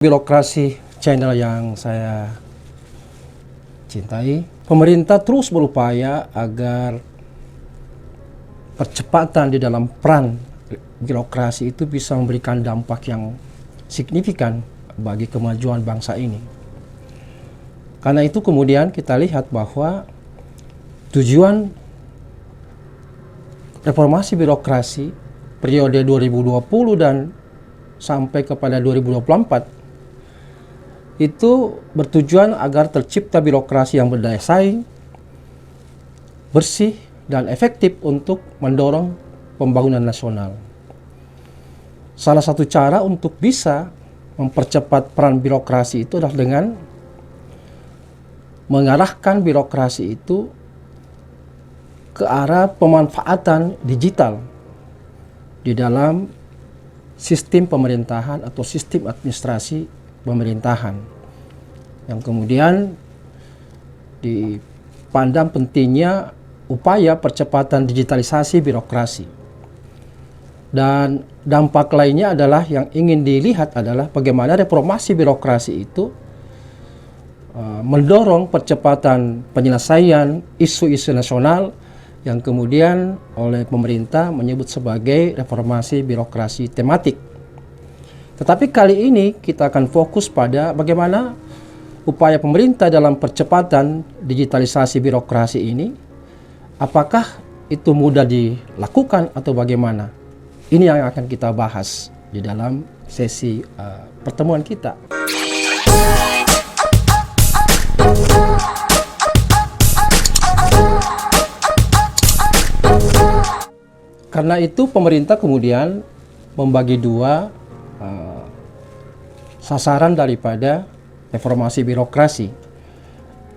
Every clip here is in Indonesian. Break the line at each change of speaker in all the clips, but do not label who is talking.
Birokrasi channel yang saya cintai, pemerintah terus berupaya agar percepatan di dalam peran birokrasi itu bisa memberikan dampak yang signifikan bagi kemajuan bangsa ini. Karena itu kemudian kita lihat bahwa tujuan reformasi birokrasi periode 2020 dan sampai kepada 2024 itu bertujuan agar tercipta birokrasi yang berdaya saing, bersih, dan efektif untuk mendorong pembangunan nasional. Salah satu cara untuk bisa mempercepat peran birokrasi itu adalah dengan mengarahkan birokrasi itu ke arah pemanfaatan digital di dalam sistem pemerintahan atau sistem administrasi pemerintahan, yang kemudian dipandang pentingnya upaya percepatan digitalisasi birokrasi. Dan dampak lainnya adalah yang ingin dilihat adalah bagaimana reformasi birokrasi itu mendorong percepatan penyelesaian isu-isu nasional yang kemudian oleh pemerintah menyebut sebagai reformasi birokrasi tematik. Tetapi kali ini kita akan fokus pada bagaimana upaya pemerintah dalam percepatan digitalisasi birokrasi ini. Apakah itu mudah dilakukan atau bagaimana? Ini yang akan kita bahas di dalam sesi pertemuan kita. Karena itu pemerintah kemudian membagi dua sasaran daripada reformasi birokrasi.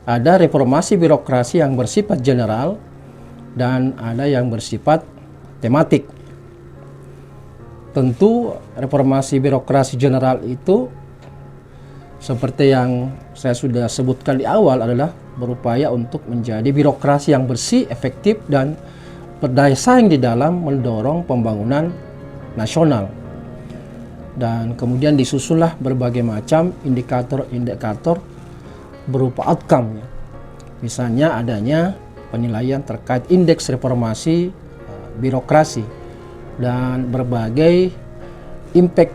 Ada reformasi birokrasi yang bersifat general dan ada yang bersifat tematik. Tentu reformasi birokrasi general itu seperti yang saya sudah sebutkan di awal adalah berupaya untuk menjadi birokrasi yang bersih, efektif, dan berdaya saing di dalam mendorong pembangunan nasional. Dan kemudian disusunlah berbagai macam indikator-indikator berupa outcome. Misalnya adanya penilaian terkait indeks reformasi birokrasi dan berbagai impact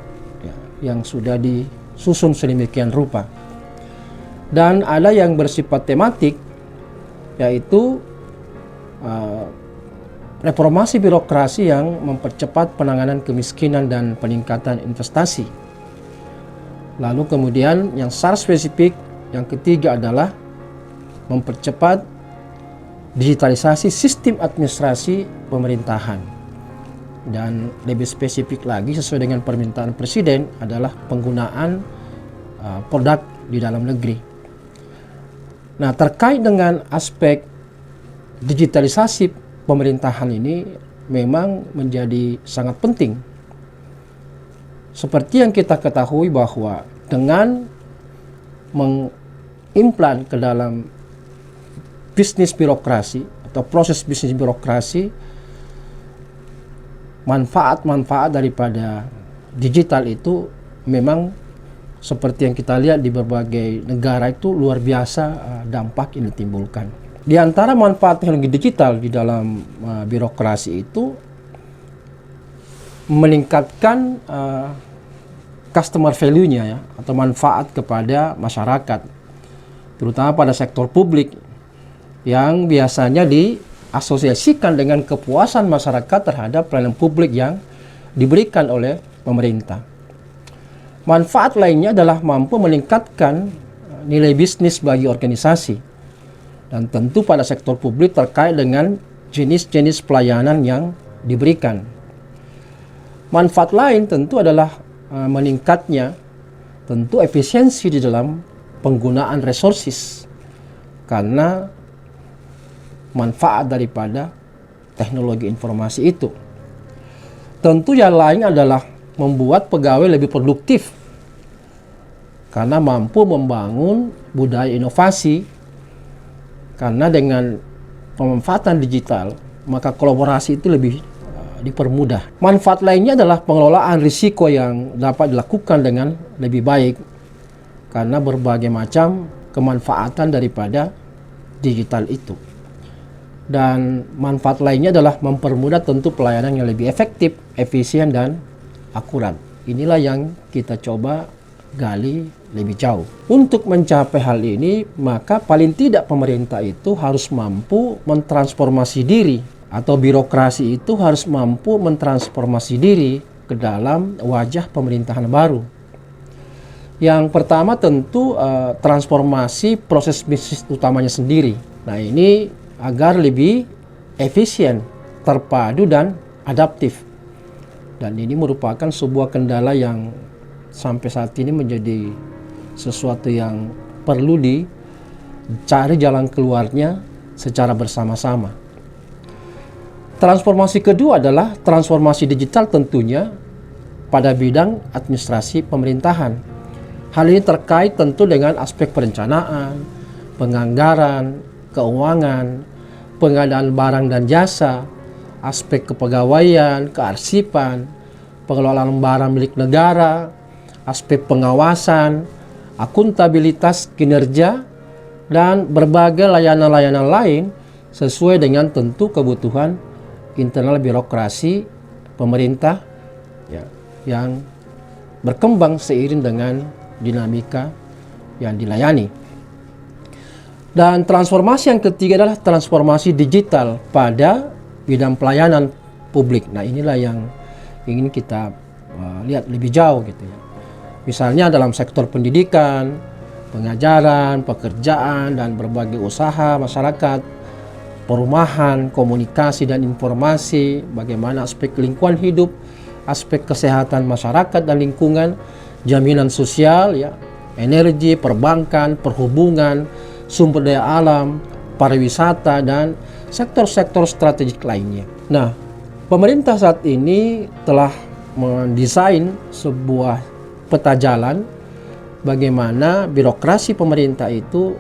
yang sudah disusun sedemikian rupa. Dan ada yang bersifat tematik, yaitu reformasi birokrasi yang mempercepat penanganan kemiskinan dan peningkatan investasi. Lalu kemudian yang secara spesifik, yang ketiga adalah mempercepat digitalisasi sistem administrasi pemerintahan. Dan lebih spesifik lagi sesuai dengan permintaan Presiden adalah penggunaan produk di dalam negeri. Nah, terkait dengan aspek digitalisasi pemerintahan ini memang menjadi sangat penting. Seperti yang kita ketahui bahwa dengan mengimplan ke dalam bisnis birokrasi atau proses bisnis birokrasi, manfaat-manfaat daripada digital itu memang seperti yang kita lihat di berbagai negara itu luar biasa dampak yang ditimbulkan. Di antara manfaat teknologi digital di dalam birokrasi itu meningkatkan customer value-nya ya, atau manfaat kepada masyarakat, terutama pada sektor publik yang biasanya diasosiasikan dengan kepuasan masyarakat terhadap pelayanan publik yang diberikan oleh pemerintah. Manfaat lainnya adalah mampu meningkatkan nilai bisnis bagi organisasi. Dan tentu pada sektor publik terkait dengan jenis-jenis pelayanan yang diberikan. Manfaat lain tentu adalah meningkatnya tentu efisiensi di dalam penggunaan resources karena manfaat daripada teknologi informasi itu. Tentu yang lain adalah membuat pegawai lebih produktif karena mampu membangun budaya inovasi. Karena dengan pemanfaatan digital, maka kolaborasi itu lebih dipermudah. Manfaat lainnya adalah pengelolaan risiko yang dapat dilakukan dengan lebih baik karena berbagai macam kemanfaatan daripada digital itu. Dan manfaat lainnya adalah mempermudah tentu pelayanan yang lebih efektif, efisien, dan akurat. Inilah yang kita coba gali lebih jauh. Untuk mencapai hal ini, maka paling tidak pemerintah itu harus mampu mentransformasi diri, atau birokrasi itu harus mampu mentransformasi diri ke dalam wajah pemerintahan baru. Yang pertama tentu transformasi proses bisnis utamanya sendiri. Nah, ini agar lebih efisien, terpadu, dan adaptif. Dan ini merupakan sebuah kendala yang sampai saat ini menjadi sesuatu yang perlu dicari jalan keluarnya secara bersama-sama. Transformasi kedua adalah transformasi digital tentunya pada bidang administrasi pemerintahan. Hal ini terkait tentu dengan aspek perencanaan, penganggaran, keuangan, pengadaan barang dan jasa, aspek kepegawaian, kearsipan, pengelolaan barang milik negara, aspek pengawasan, akuntabilitas kinerja, dan berbagai layanan-layanan lain sesuai dengan tentu kebutuhan internal birokrasi pemerintah ya, yang berkembang seiring dengan dinamika yang dilayani. Dan transformasi yang ketiga adalah transformasi digital pada bidang pelayanan publik. Nah, inilah yang ingin kita lihat lebih jauh gitu ya. Misalnya dalam sektor pendidikan, pengajaran, pekerjaan, dan berbagai usaha masyarakat, perumahan, komunikasi dan informasi, bagaimana aspek lingkungan hidup, aspek kesehatan masyarakat dan lingkungan, jaminan sosial, ya, energi, perbankan, perhubungan, sumber daya alam, pariwisata, dan sektor-sektor strategik lainnya. Nah, pemerintah saat ini telah mendesain sebuah peta jalan bagaimana birokrasi pemerintah itu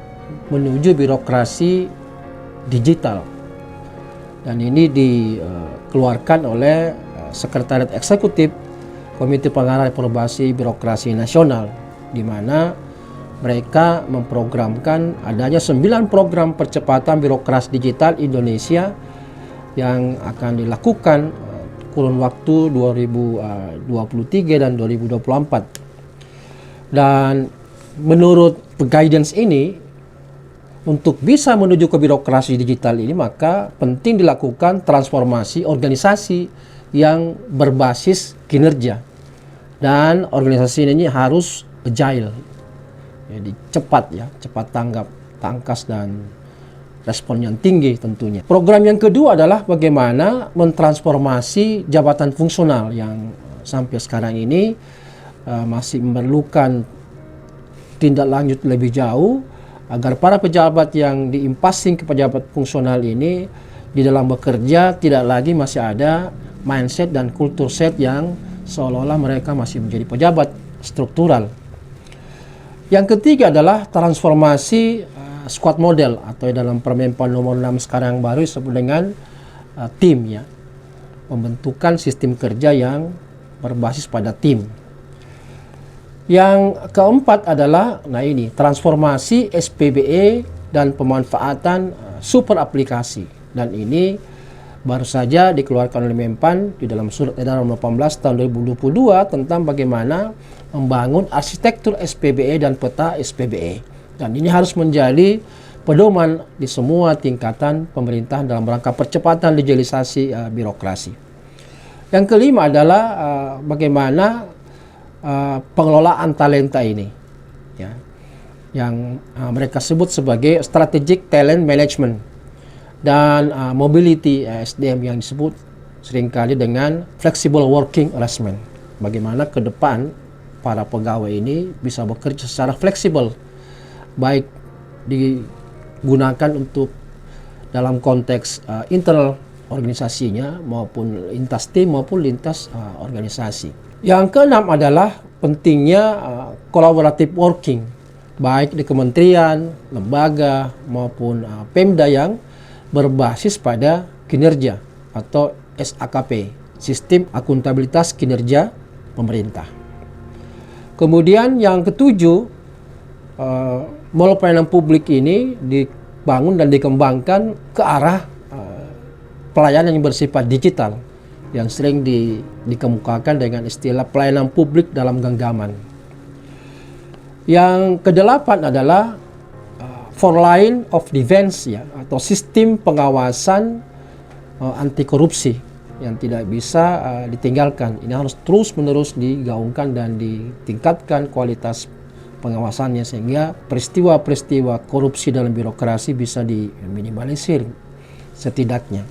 menuju birokrasi digital. Dan ini dikeluarkan oleh Sekretariat Eksekutif Komite Pengarah Reformasi Birokrasi Nasional, di mana mereka memprogramkan adanya 9 program percepatan birokrasi digital Indonesia yang akan dilakukan kurun waktu 2023 dan 2024. Dan menurut guidance ini, untuk bisa menuju ke birokrasi digital ini, maka penting dilakukan transformasi organisasi yang berbasis kinerja. Dan organisasi ini harus agile. Jadi cepat tanggap, tangkas, dan respon yang tinggi tentunya. Program yang kedua adalah bagaimana mentransformasi jabatan fungsional yang sampai sekarang ini masih memerlukan tindak lanjut lebih jauh agar para pejabat yang diimpasing ke pejabat fungsional ini di dalam bekerja tidak lagi masih ada mindset dan kultur set yang seolah-olah mereka masih menjadi pejabat struktural. Yang ketiga adalah transformasi squad model, atau dalam Permenpan nomor 6 sekarang baru disebut dengan tim, ya. Pembentukan sistem kerja yang berbasis pada tim. Yang keempat adalah transformasi SPBE dan pemanfaatan super aplikasi. Dan ini baru saja dikeluarkan oleh Menpan di dalam surat edaran 18 tahun 2022 tentang bagaimana membangun arsitektur SPBE dan peta SPBE. Dan ini harus menjadi pedoman di semua tingkatan pemerintahan dalam rangka percepatan digitalisasi birokrasi. Yang kelima adalah bagaimana pengelolaan talenta ini, ya, yang mereka sebut sebagai strategic talent management, dan mobility SDM yang disebut seringkali dengan flexible working arrangement. Bagaimana ke depan para pegawai ini bisa bekerja secara fleksibel, baik digunakan untuk dalam konteks internal organisasinya maupun lintas tim maupun lintas organisasi. Yang keenam adalah pentingnya collaborative working, baik di kementerian, lembaga maupun Pemda yang berbasis pada kinerja atau SAKP, Sistem Akuntabilitas Kinerja Pemerintah. Kemudian yang ketujuh mall pelayanan publik ini dibangun dan dikembangkan ke arah pelayanan yang bersifat digital, yang sering dikemukakan dengan istilah pelayanan publik dalam genggaman. Yang kedelapan adalah four line of defense, ya, atau sistem pengawasan anti korupsi yang tidak bisa ditinggalkan. Ini harus terus-menerus digaungkan dan ditingkatkan kualitas pengawasannya sehingga peristiwa-peristiwa korupsi dalam birokrasi bisa diminimalisir setidaknya.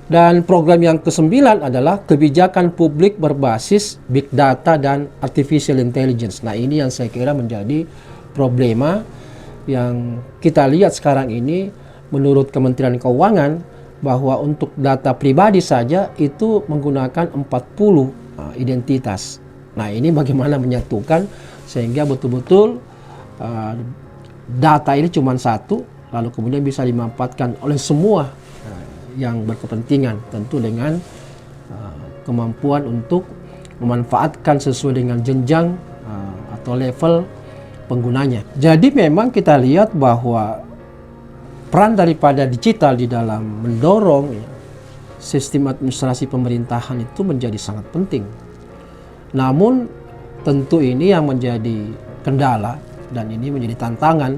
Dan program yang ke-9 adalah kebijakan publik berbasis big data dan artificial intelligence. Nah, ini yang saya kira menjadi problema yang kita lihat sekarang ini menurut Kementerian Keuangan, bahwa untuk data pribadi saja itu menggunakan 40 identitas. Nah, ini bagaimana menyatukan sehingga betul-betul data ini cuma satu, lalu kemudian bisa dimanfaatkan oleh semua yang berkepentingan, tentu dengan kemampuan untuk memanfaatkan sesuai dengan jenjang atau level penggunanya. Jadi memang kita lihat bahwa peran daripada digital di dalam mendorong sistem administrasi pemerintahan itu menjadi sangat penting. Namun tentu ini yang menjadi kendala dan ini menjadi tantangan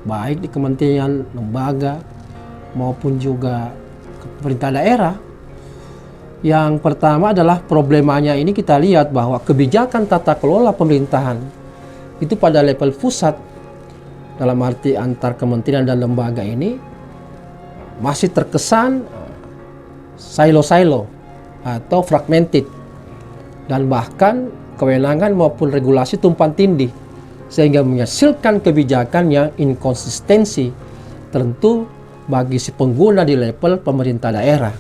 baik di kementerian, lembaga maupun juga pemerintah daerah. Yang pertama adalah problemanya ini kita lihat bahwa kebijakan tata kelola pemerintahan itu pada level pusat, dalam arti antar kementerian dan lembaga ini masih terkesan silo-silo atau fragmented, dan bahkan kewenangan maupun regulasi tumpang tindih sehingga menghasilkan kebijakan yang inkonsistensi tentu bagi si pengguna di level pemerintah daerah.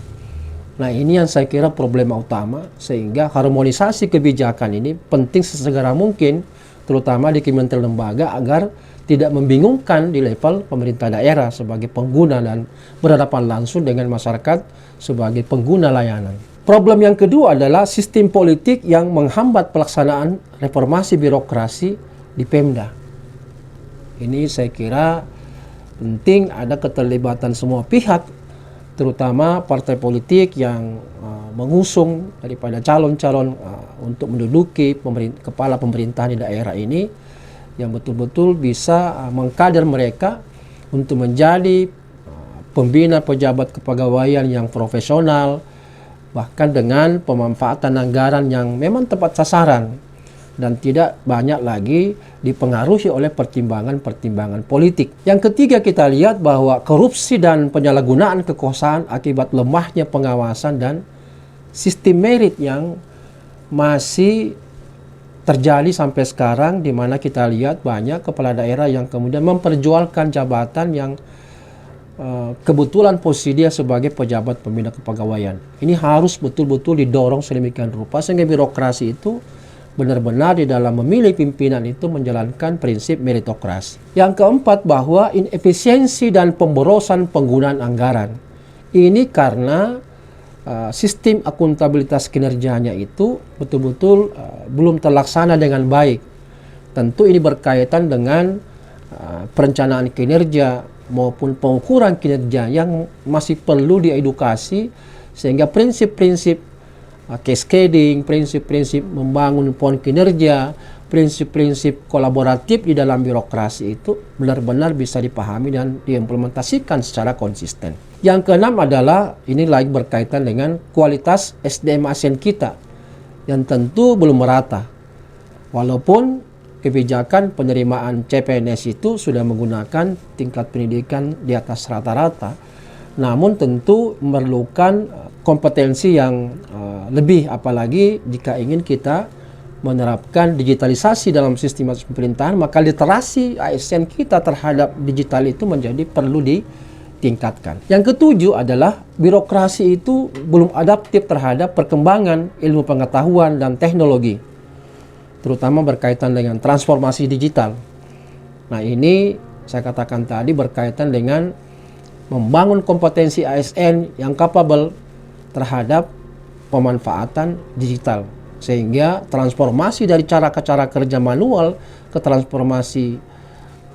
Nah, ini yang saya kira problema utama, sehingga harmonisasi kebijakan ini penting sesegera mungkin, terutama di kementerian lembaga, agar tidak membingungkan di level pemerintah daerah sebagai pengguna dan berhadapan langsung dengan masyarakat sebagai pengguna layanan. Problem yang kedua adalah sistem politik yang menghambat pelaksanaan reformasi birokrasi di Pemda. Ini saya kira penting ada keterlibatan semua pihak, terutama partai politik yang mengusung daripada calon-calon untuk menduduki kepala pemerintahan di daerah ini, yang betul-betul bisa mengkader mereka untuk menjadi pembina pejabat kepegawaian yang profesional, bahkan dengan pemanfaatan anggaran yang memang tepat sasaran dan tidak banyak lagi dipengaruhi oleh pertimbangan-pertimbangan politik. Yang ketiga, kita lihat bahwa korupsi dan penyalahgunaan kekuasaan akibat lemahnya pengawasan dan sistem merit yang masih terjadi sampai sekarang, di mana kita lihat banyak kepala daerah yang kemudian memperjualkan jabatan yang kebetulan posisi dia sebagai pejabat pembina kepegawaian. Ini harus betul-betul didorong sedemikian rupa sehingga birokrasi itu benar-benar di dalam memilih pimpinan itu menjalankan prinsip meritokrasi. Yang keempat, bahwa inefisiensi dan pemborosan penggunaan anggaran. Ini karena sistem akuntabilitas kinerjanya itu betul-betul belum terlaksana dengan baik. Tentu ini berkaitan dengan perencanaan kinerja maupun pengukuran kinerja yang masih perlu diedukasi, sehingga prinsip-prinsip cascading, prinsip-prinsip membangun pohon kinerja, prinsip-prinsip kolaboratif di dalam birokrasi itu benar-benar bisa dipahami dan diimplementasikan secara konsisten. Yang keenam adalah, ini lagi berkaitan dengan kualitas SDM ASN kita yang tentu belum merata. Walaupun kebijakan penerimaan CPNS itu sudah menggunakan tingkat pendidikan di atas rata-rata, namun tentu memerlukan kompetensi yang lebih, apalagi jika ingin kita menerapkan digitalisasi dalam sistem pemerintahan, maka literasi ASN kita terhadap digital itu menjadi perlu ditingkatkan. Yang ketujuh adalah birokrasi itu belum adaptif terhadap perkembangan ilmu pengetahuan dan teknologi, terutama berkaitan dengan transformasi digital. Nah, ini saya katakan tadi berkaitan dengan membangun kompetensi ASN yang capable terhadap pemanfaatan digital, sehingga transformasi dari cara ke cara kerja manual ke transformasi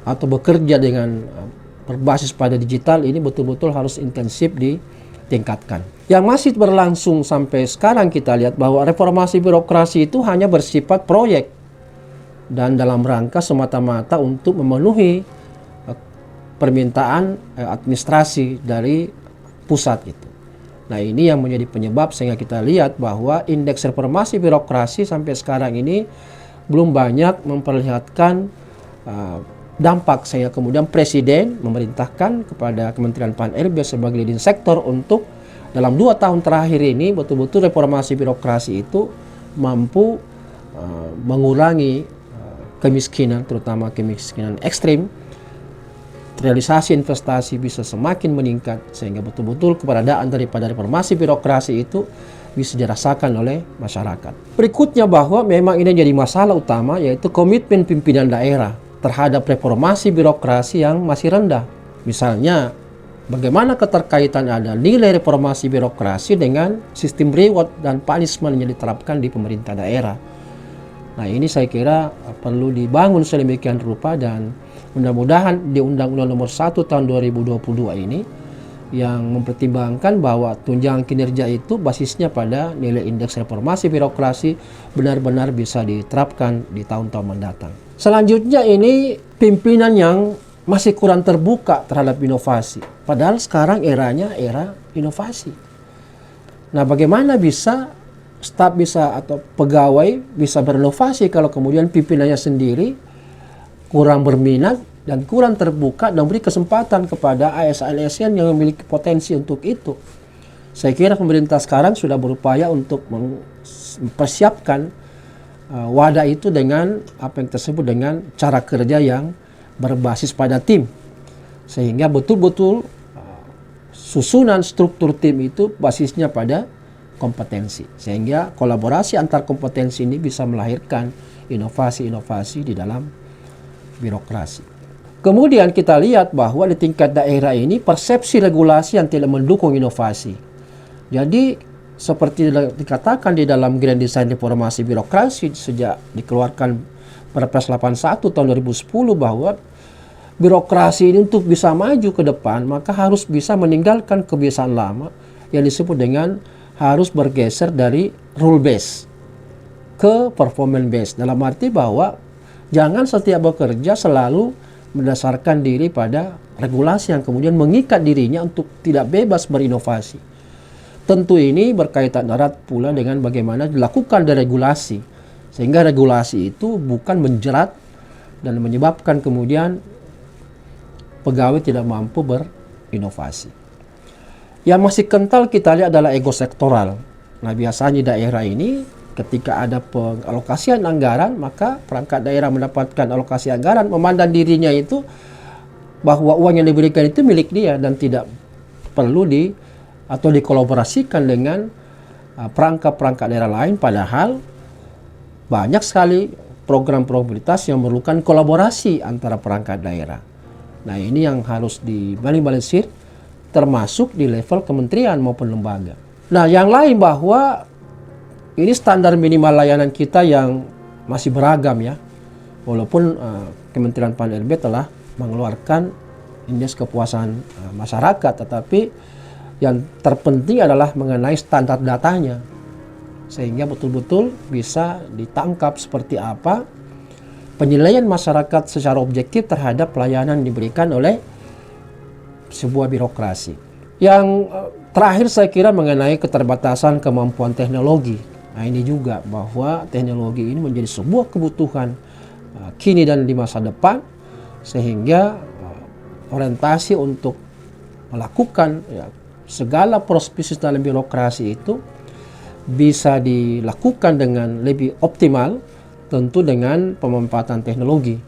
atau bekerja dengan berbasis pada digital ini betul-betul harus intensif ditingkatkan. Yang masih berlangsung sampai sekarang kita lihat bahwa reformasi birokrasi itu hanya bersifat proyek dan dalam rangka semata-mata untuk memenuhi permintaan administrasi dari pusat gitu. Nah, ini yang menjadi penyebab sehingga kita lihat bahwa indeks reformasi birokrasi sampai sekarang ini belum banyak memperlihatkan dampak, sehingga kemudian Presiden memerintahkan kepada Kementerian Pan-RB sebagai leading sektor untuk dalam 2 tahun terakhir ini betul-betul reformasi birokrasi itu mampu mengurangi kemiskinan, terutama kemiskinan ekstrim, realisasi investasi bisa semakin meningkat, sehingga betul-betul keberadaan daripada reformasi birokrasi itu bisa dirasakan oleh masyarakat. Berikutnya bahwa memang ini jadi masalah utama, yaitu komitmen pimpinan daerah terhadap reformasi birokrasi yang masih rendah. Misalnya, bagaimana keterkaitan ada nilai reformasi birokrasi dengan sistem reward dan punishment yang diterapkan di pemerintah daerah. Nah, ini saya kira perlu dibangun sedemikian rupa, dan mudah-mudahan di Undang-Undang Nomor 1 Tahun 2022 ini yang mempertimbangkan bahwa tunjangan kinerja itu basisnya pada nilai indeks reformasi birokrasi benar-benar bisa diterapkan di tahun-tahun mendatang. Selanjutnya ini pimpinan yang masih kurang terbuka terhadap inovasi. Padahal sekarang eranya era inovasi. Nah, bagaimana bisa staf bisa atau pegawai bisa berinovasi kalau kemudian pimpinannya sendiri kurang berminat dan kurang terbuka dan beri kesempatan kepada ASN-ASN yang memiliki potensi untuk itu. Saya kira pemerintah sekarang sudah berupaya untuk mempersiapkan wadah itu dengan apa yang tersebut dengan cara kerja yang berbasis pada tim, sehingga betul-betul susunan struktur tim itu basisnya pada kompetensi, sehingga kolaborasi antar kompetensi ini bisa melahirkan inovasi-inovasi di dalam birokrasi. Kemudian kita lihat bahwa di tingkat daerah ini persepsi regulasi yang tidak mendukung inovasi. Jadi seperti dikatakan di dalam Grand Design Reformasi Birokrasi sejak dikeluarkan Perpres 81 tahun 2010 bahwa birokrasi ini untuk bisa maju ke depan maka harus bisa meninggalkan kebiasaan lama yang disebut dengan harus bergeser dari rule base ke performance base, dalam arti bahwa jangan setiap bekerja selalu berdasarkan diri pada regulasi yang kemudian mengikat dirinya untuk tidak bebas berinovasi. Tentu ini berkaitan erat pula dengan bagaimana dilakukan deregulasi, sehingga regulasi itu bukan menjerat dan menyebabkan kemudian pegawai tidak mampu berinovasi. Yang masih kental kita lihat adalah ego sektoral. Nah, biasanya daerah ini ketika ada pengalokasian anggaran, maka perangkat daerah mendapatkan alokasi anggaran, memandang dirinya itu bahwa uang yang diberikan itu milik dia dan tidak perlu atau dikolaborasikan dengan perangkat-perangkat daerah lain, padahal banyak sekali program prioritas yang memerlukan kolaborasi antara perangkat daerah. Nah, ini yang harus dibalik-balisir, termasuk di level kementerian maupun lembaga. Nah, yang lain bahwa ini standar minimal layanan kita yang masih beragam ya. Walaupun Kementerian Pan-RB telah mengeluarkan indeks kepuasan masyarakat, tetapi yang terpenting adalah mengenai standar datanya. Sehingga betul-betul bisa ditangkap seperti apa penilaian masyarakat secara objektif terhadap pelayanan yang diberikan oleh sebuah birokrasi. Yang terakhir saya kira mengenai keterbatasan kemampuan teknologi. Nah, ini juga bahwa teknologi ini menjadi sebuah kebutuhan kini dan di masa depan, sehingga orientasi untuk melakukan segala proses dalam birokrasi itu bisa dilakukan dengan lebih optimal, tentu dengan pemanfaatan teknologi,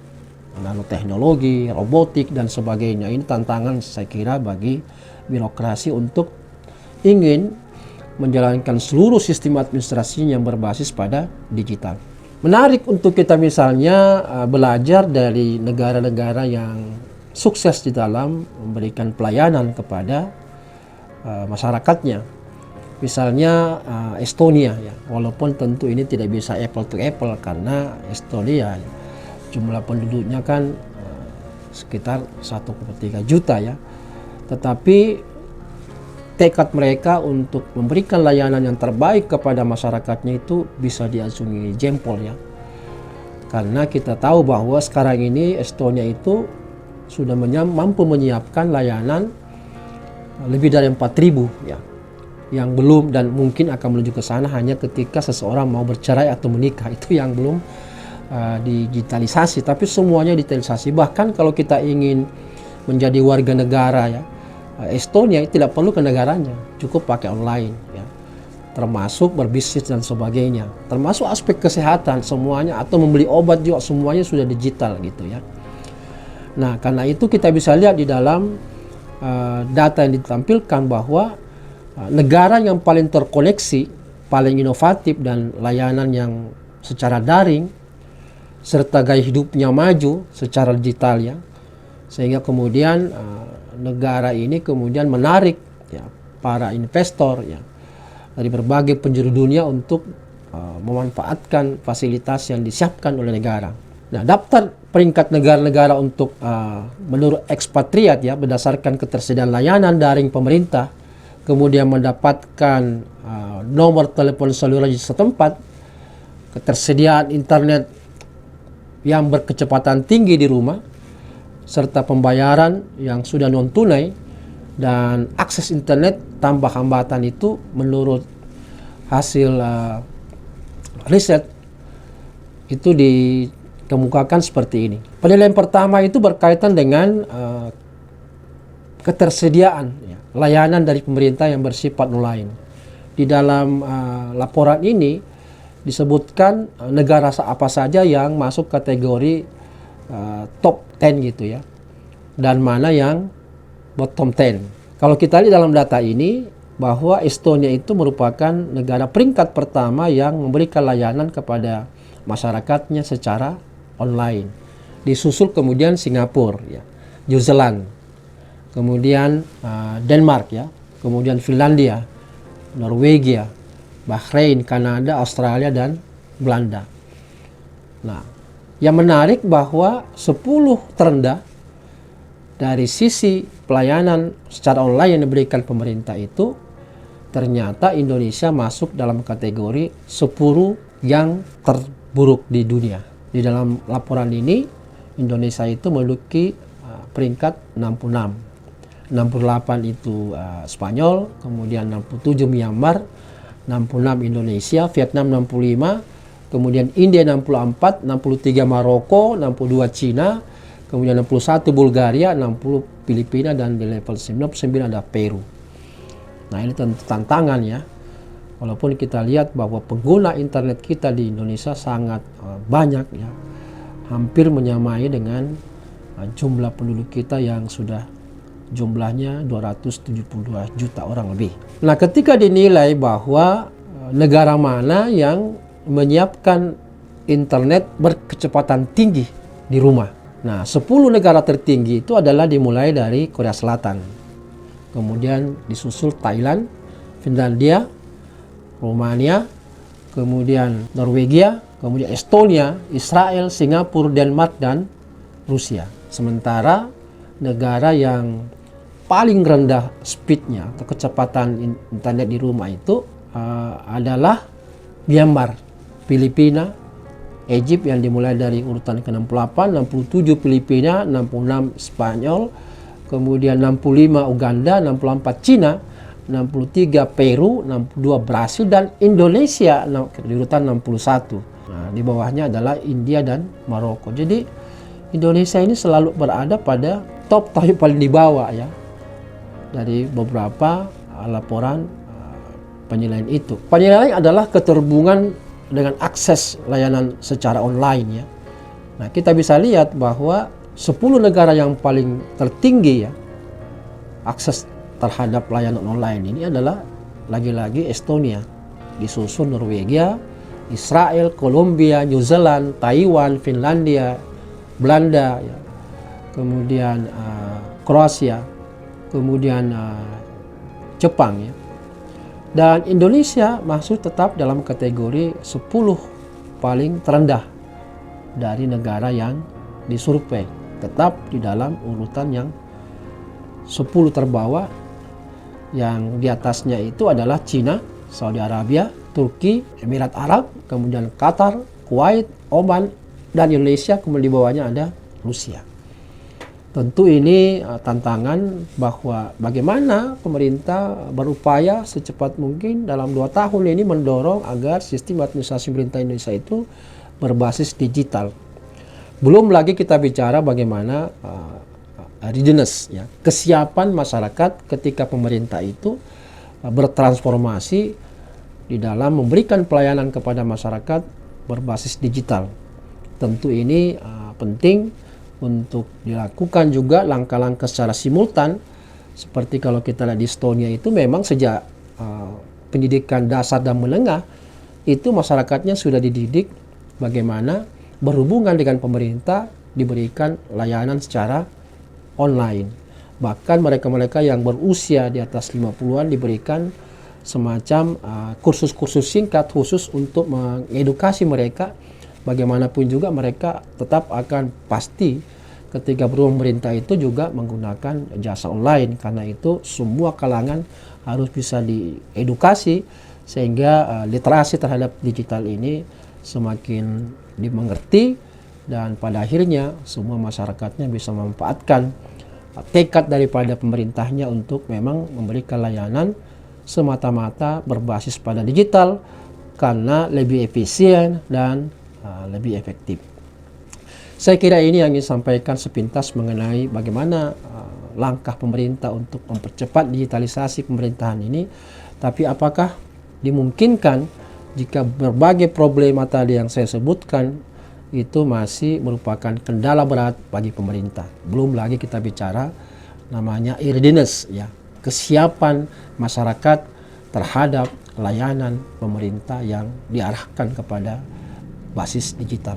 nanoteknologi, robotik dan sebagainya. Ini tantangan saya kira bagi birokrasi untuk ingin menjalankan seluruh sistem administrasi yang berbasis pada digital. Menarik untuk kita misalnya belajar dari negara-negara yang sukses di dalam memberikan pelayanan kepada masyarakatnya. Misalnya Estonia ya, walaupun tentu ini tidak bisa apple to apple karena Estonia jumlah penduduknya kan sekitar 1,3 juta ya. Tetapi tekad mereka untuk memberikan layanan yang terbaik kepada masyarakatnya itu bisa diacungi jempol ya. Karena kita tahu bahwa sekarang ini Estonia itu sudah mampu menyiapkan layanan lebih dari 4.000 ya, yang belum dan mungkin akan menuju ke sana hanya ketika seseorang mau bercerai atau menikah, itu yang belum digitalisasi, tapi semuanya digitalisasi. Bahkan kalau kita ingin menjadi warga negara ya Estonia, tidak perlu ke negaranya, cukup pakai online ya, termasuk berbisnis dan sebagainya, termasuk aspek kesehatan semuanya, atau membeli obat juga semuanya sudah digital gitu ya. Nah, karena itu kita bisa lihat di dalam data yang ditampilkan bahwa negara yang paling terkoneksi, paling inovatif dan layanan yang secara daring serta gaya hidupnya maju secara digital ya, sehingga kemudian negara ini kemudian menarik ya para investor ya dari berbagai penjuru dunia untuk memanfaatkan fasilitas yang disiapkan oleh negara. Nah, daftar peringkat negara-negara untuk menurut ekspatriat ya berdasarkan ketersediaan layanan daring pemerintah, kemudian mendapatkan nomor telepon seluler setempat, ketersediaan internet yang berkecepatan tinggi di rumah, serta pembayaran yang sudah non tunai dan akses internet tanpa hambatan, itu menurut hasil riset itu dikemukakan seperti ini. Penilaian pertama itu berkaitan dengan ketersediaan ya, layanan dari pemerintah yang bersifat online. Di dalam laporan ini disebutkan negara apa saja yang masuk kategori top 10 gitu ya, dan mana yang bottom 10. Kalau kita lihat dalam data ini bahwa Estonia itu merupakan negara peringkat pertama yang memberikan layanan kepada masyarakatnya secara online. Disusul kemudian Singapura ya, New Zealand, kemudian Denmark ya, kemudian Finlandia, Norwegia, Bahrain, Kanada, Australia dan Belanda. Nah, yang menarik bahwa 10 terendah dari sisi pelayanan secara online yang diberikan pemerintah itu, ternyata Indonesia masuk dalam kategori 10 yang terburuk di dunia. Di dalam laporan ini, Indonesia itu menduduki peringkat 66. 68 itu Spanyol, kemudian 67 Myanmar, 66 Indonesia, Vietnam 65, kemudian India 64, 63 Maroko, 62 Cina, kemudian 61 Bulgaria, 60 Filipina, dan di level 99 ada Peru. Nah, ini tentu tantangan ya. Walaupun kita lihat bahwa pengguna internet kita di Indonesia sangat banyak ya, hampir menyamai dengan jumlah penduduk kita yang sudah jumlahnya 272 juta orang lebih. Nah, ketika dinilai bahwa negara mana yang menyiapkan internet berkecepatan tinggi di rumah. Nah, 10 negara tertinggi itu adalah dimulai dari Korea Selatan, kemudian disusul Thailand, Finlandia, Romania, kemudian Norwegia, kemudian Estonia, Israel, Singapura, Denmark, dan Rusia. Sementara negara yang paling rendah speednya atau kecepatan internet di rumah itu adalah Myanmar, Filipina, Egypt yang dimulai dari urutan ke-68, 67 Filipina, 66 Spanyol, kemudian 65 Uganda, 64 Cina, 63 Peru, 62 Brasil, dan Indonesia di urutan 61. Nah, di bawahnya adalah India dan Maroko. Jadi Indonesia ini selalu berada pada top, tapi paling di bawah ya dari beberapa laporan penilaian itu. Penilaian adalah keterhubungan dengan akses layanan secara online ya. Nah, kita bisa lihat bahwa 10 negara yang paling tertinggi ya akses terhadap layanan online ini adalah lagi-lagi Estonia, disusul Norwegia, Israel, Kolombia, New Zealand, Taiwan, Finlandia, Belanda ya, kemudian Kroasia, kemudian Jepang ya. Dan Indonesia masuk tetap dalam kategori 10 paling terendah dari negara yang disurvei tetap di dalam urutan yang 10 terbawah, yang di atasnya itu adalah Cina, Saudi Arabia, Turki, Emirat Arab, kemudian Qatar, Kuwait, Oman, dan Indonesia, kemudian di bawahnya ada Rusia. Tentu ini tantangan bahwa bagaimana pemerintah berupaya secepat mungkin dalam 2 tahun ini mendorong agar sistem administrasi pemerintah Indonesia itu berbasis digital. Belum lagi kita bicara bagaimana readiness, ya, kesiapan masyarakat ketika pemerintah itu bertransformasi di dalam memberikan pelayanan kepada masyarakat berbasis digital. Tentu ini penting untuk dilakukan juga langkah-langkah secara simultan. Seperti kalau kita lihat di Estonia itu memang sejak pendidikan dasar dan menengah itu masyarakatnya sudah dididik bagaimana berhubungan dengan pemerintah, diberikan layanan secara online. Bahkan mereka-mereka yang berusia di atas 50-an diberikan semacam kursus-kursus singkat khusus untuk mengedukasi mereka. Bagaimanapun juga mereka tetap akan pasti ketika pemerintah itu juga menggunakan jasa online. Karena itu semua kalangan harus bisa diedukasi sehingga literasi terhadap digital ini semakin dimengerti, dan pada akhirnya semua masyarakatnya bisa memanfaatkan tekad daripada pemerintahnya untuk memang memberikan layanan semata-mata berbasis pada digital karena lebih efisien dan lebih efektif. Saya kira ini yang ingin sampaikan sepintas mengenai bagaimana langkah pemerintah untuk mempercepat digitalisasi pemerintahan ini. Tapi apakah dimungkinkan jika berbagai problema tadi yang saya sebutkan itu masih merupakan kendala berat bagi pemerintah? Belum lagi kita bicara namanya readiness, ya, kesiapan masyarakat terhadap layanan pemerintah yang diarahkan kepada basis digital.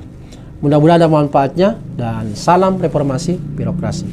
Mudah-mudahan ada manfaatnya, dan salam reformasi birokrasi.